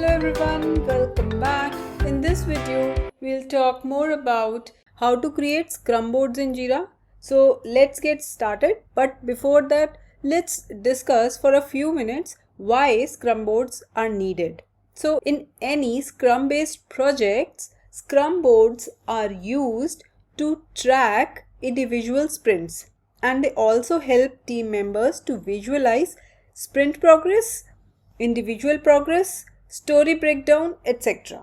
Hello everyone, welcome back. In this video, we'll talk more about how to create Scrum boards in Jira. So let's get started. But before that, let's discuss for a few minutes why Scrum boards are needed. So in any Scrum-based projects, Scrum boards are used to track individual sprints, and they also help team members to visualize sprint progress, individual progress, story breakdown, etc.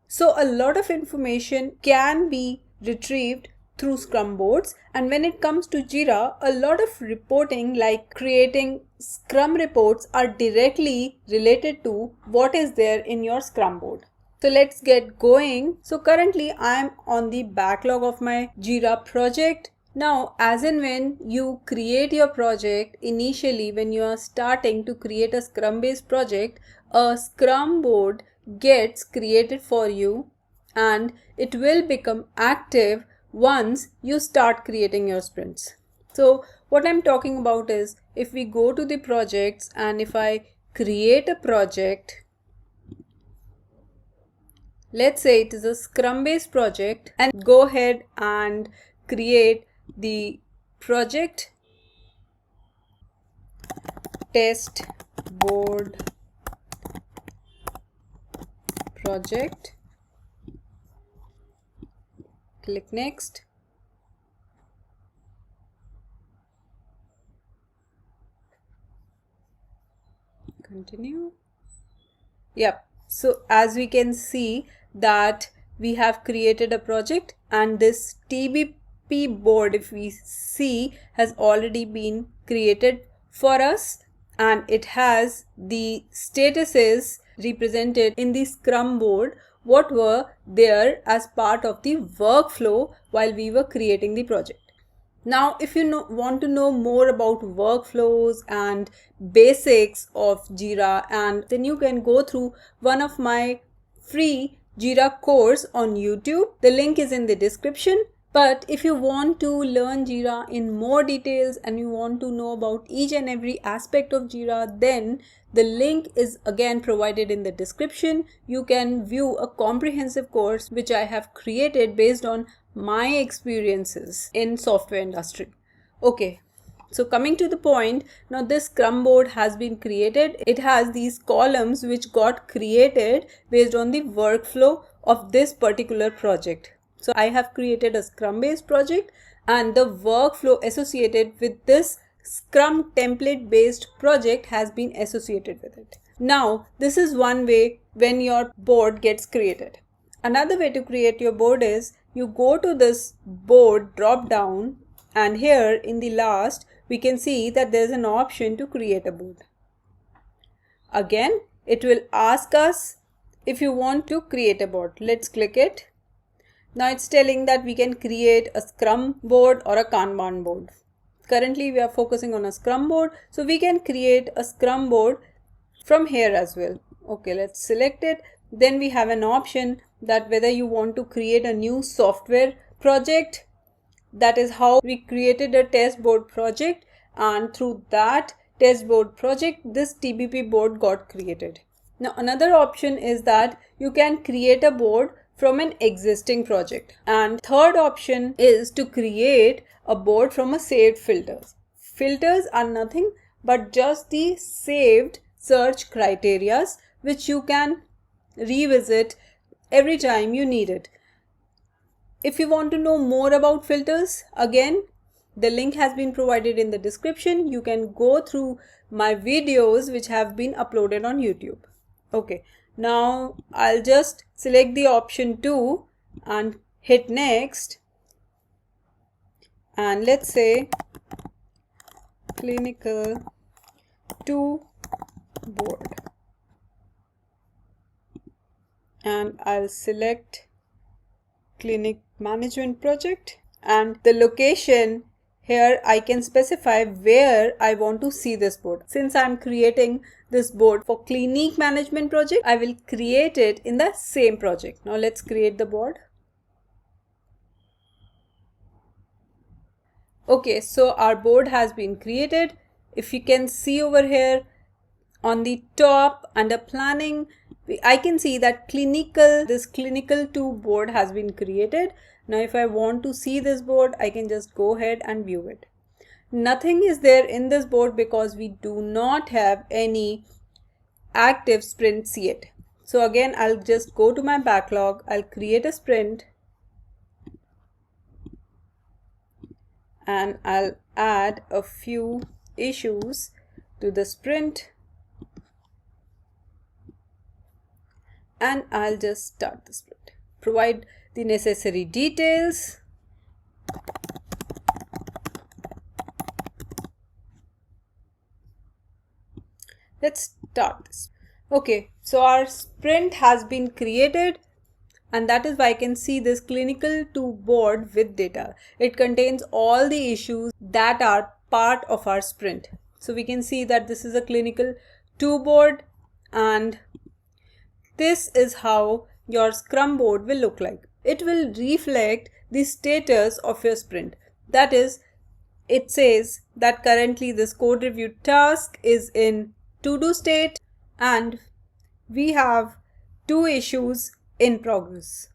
So a lot of information can be retrieved through Scrum boards, and when it comes to Jira, a lot of reporting like creating Scrum reports are directly related to what is there in your Scrum board. So let's get going. So currently I am on the backlog of my Jira project. Now, as and when you create your project, initially when you are starting to create a Scrum-based project, a Scrum board gets created for you and it will become active once you start creating your sprints. So what I'm talking about is, if we go to the projects and if I create a project, let's say it is a Scrum-based project, and go ahead and create the project test board project. Click next. Continue. Yep. So as we can see that we have created a project, and this TBP board, if we see, has already been created for us, and it has the statuses represented in the Scrum board what were there as part of the workflow while we were creating the project. Now, if you want to know more about workflows and basics of Jira, and then you can go through one of my free Jira course on YouTube. The link is in the description. But if you want to learn Jira in more details and you want to know about each and every aspect of Jira, then the link is again provided in the description. You can view a comprehensive course which I have created based on my experiences in software industry. Okay. So coming to the point, now this Scrum board has been created. It has these columns which got created based on the workflow of this particular project. So I have created a Scrum-based project, and the workflow associated with this Scrum template-based project has been associated with it. Now, this is one way when your board gets created. Another way to create your board is you go to this board drop down, and here in the last we can see that there is an option to create a board. Again, it will ask us if you want to create a board. Let's click it. Now it's telling that we can create a Scrum board or a Kanban board. Currently we are focusing on a Scrum board, so we can create a Scrum board from here as well. Okay, let's select it. Then we have an option that whether you want to create a new software project. That is how we created a test board project, and through that test board project this TBP board got created. Now another option is that you can create a board from an existing project, and third option is to create a board from a saved filters. Filters are nothing but just the saved search criteria which you can revisit every time you need it. If you want to know more about filters, again the link has been provided in the description. You can go through my videos which have been uploaded on YouTube. Okay. Now I'll just select the option 2 and hit next, and let's say clinical 2 board, and I'll select clinic management project, and the location here I can specify where I want to see this board. Since I'm creating this board for clinic management project, I will create it in the same project. Now let's create the board. Okay, so our board has been created. If you can see over here on the top under planning, I can see that this clinical 2 board has been created. Now if I want to see this board, I can just go ahead and view it. Nothing is there in this board because we do not have any active sprints yet. So again, I'll just go to my backlog, I'll create a sprint, and I'll add a few issues to the sprint, and I'll just start the sprint. Provide the necessary details. Let's start this. Okay, so our sprint has been created, and that is why I can see this clinical 2 board with data. It contains all the issues that are part of our sprint. So we can see that this is a clinical 2 board, and this is how your Scrum board will look like. It will reflect the status of your sprint. That is, it says that currently this code review task is in to-do state and we have 2 issues in progress.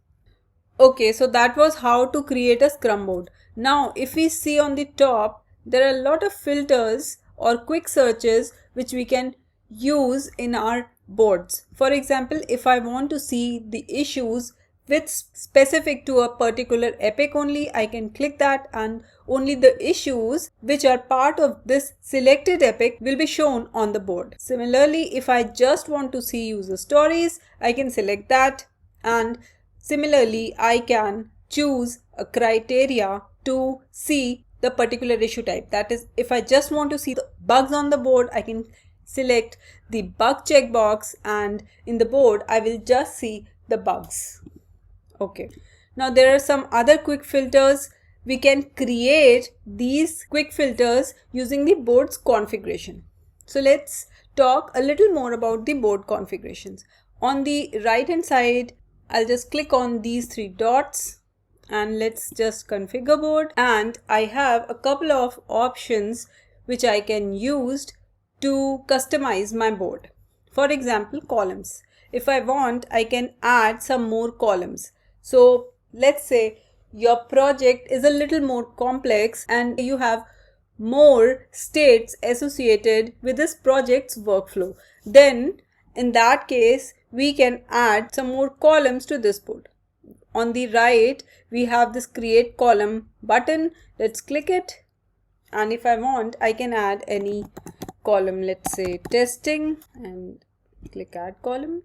Okay, so that was how to create a Scrum board. Now, if we see on the top, there are a lot of filters or quick searches which we can use in our boards. For example, if I want to see the issues with specific to a particular epic only, I can click that, and only the issues which are part of this selected epic will be shown on the board. Similarly, if I just want to see user stories, I can select that, and similarly I can choose a criteria to see the particular issue type. That is, if I just want to see the bugs on the board, I can select the bug checkbox, and in the board I will just see the bugs. Okay, now there are some other quick filters. We can create these quick filters using the board's configuration. So let's talk a little more about the board configurations. On the right hand side, I'll just click on these 3 dots and let's just configure board, and I have a couple of options which I can use to customize my board. For example, columns. If I want, I can add some more columns. So let's say your project is a little more complex and you have more states associated with this project's workflow. Then in that case, we can add some more columns to this board. On the right, we have this create column button. Let's click it. And if I want, I can add any column, let's say testing, and click add column.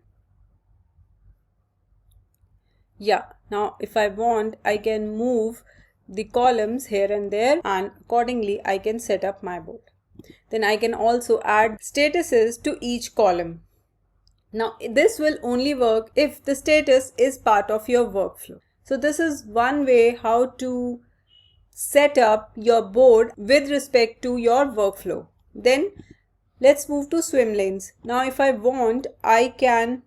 Yeah, now if I want, I can move the columns here and there, and accordingly I can set up my board. Then I can also add statuses to each column. Now this will only work if the status is part of your workflow. So this is one way how to set up your board with respect to your workflow. Then let's move to swim lanes. Now if I want, I can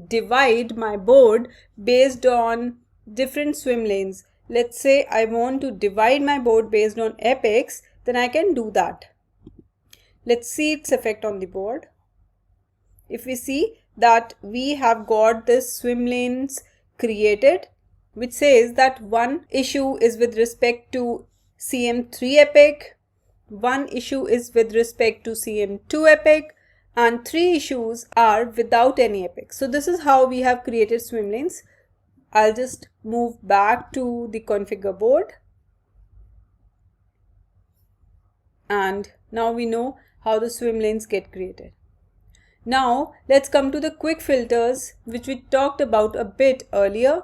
divide my board based on different swim lanes. Let's say I want to divide my board based on epics, then I can do that. Let's see its effect on the board. If we see that we have got this swim lanes created, which says that one issue is with respect to CM3 epic, one issue is with respect to CM2 epic, and 3 issues are without any epic. So this is how we have created swim lanes. I'll just move back to the configure board. And now we know how the swim lanes get created. Now let's come to the quick filters, which we talked about a bit earlier.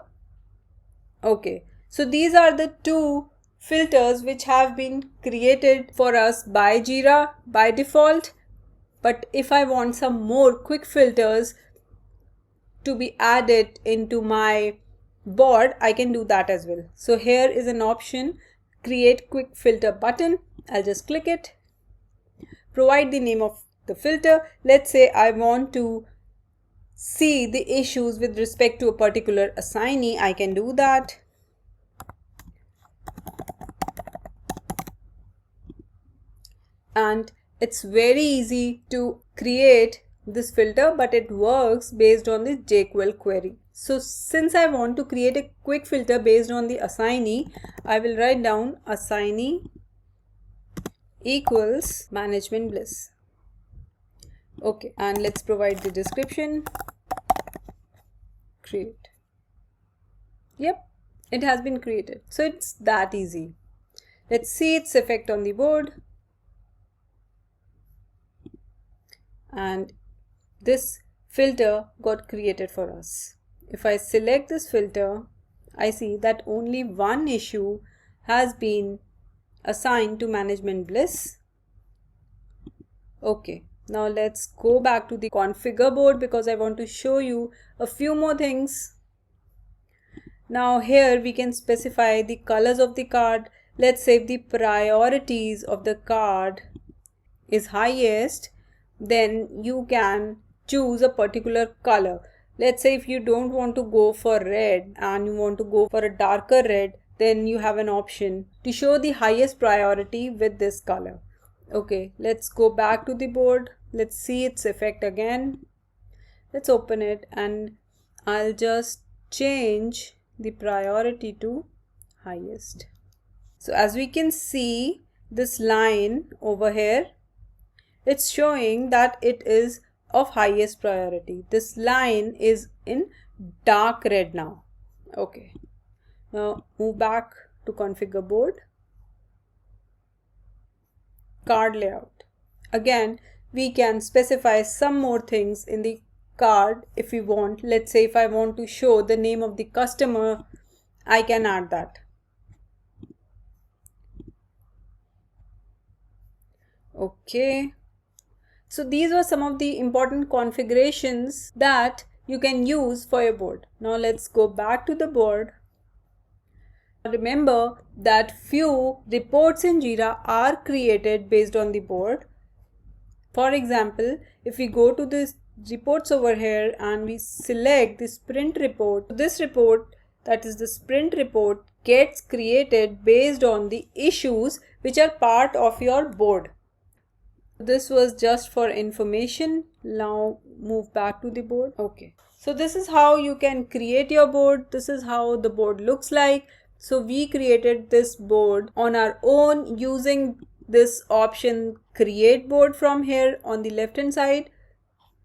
Okay, so these are the 2 filters which have been created for us by Jira by default. But if I want some more quick filters to be added into my board, I can do that as well. So here is an option, create quick filter button. I'll just click it. Provide the name of the filter. Let's say I want to see the issues with respect to a particular assignee. I can do that. And it's very easy to create this filter, but it works based on the JQuery query. So since I want to create a quick filter based on the assignee, I will write down assignee equals management bliss. Okay, and let's provide the description. Create. Yep, it has been created. So it's that easy. Let's see its effect on the board. And this filter got created for us. If I select this filter, I see that only one issue has been assigned to management bliss. Okay, now let's go back to the configure board because I want to show you a few more things. Now here we can specify the colors of the card. Let's say if the priorities of the card is highest, then you can choose a particular color. Let's say if you don't want to go for red and you want to go for a darker red, then you have an option to show the highest priority with this color. Okay, let's go back to the board. Let's see its effect again. Let's open it and I'll just change the priority to highest. So as we can see, this line over here, it's showing that it is of highest priority. This line is in dark red now. Okay, now move back to configure board. Card layout. Again, we can specify some more things in the card if we want. Let's say if I want to show the name of the customer, I can add that. Okay. So these were some of the important configurations that you can use for your board. Now let's go back to the board. Remember that few reports in Jira are created based on the board. For example, if we go to this reports over here and we select the sprint report, this report, that is the sprint report, gets created based on the issues which are part of your board. This was just for information. Now move back to the board. Okay, so this is how you can create your board. This is how the board looks like. So we created this board on our own using this option create board from here on the left hand side.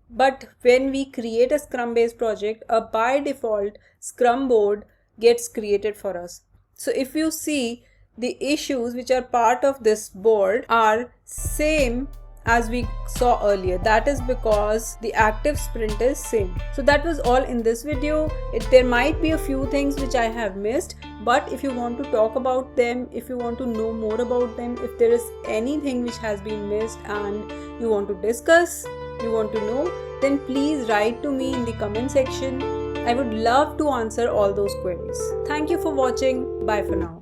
But when we create a Scrum based project, a by default Scrum board gets created for us. So if you see, the issues which are part of this board are same as we saw earlier. That is because the active sprint is same. So that was all in this video. There might be a few things which I have missed, but if you want to talk about them, if you want to know more about them, if there is anything which has been missed and you want to discuss, you want to know, then please write to me in the comment section. I would love to answer all those queries. Thank you for watching. Bye for now.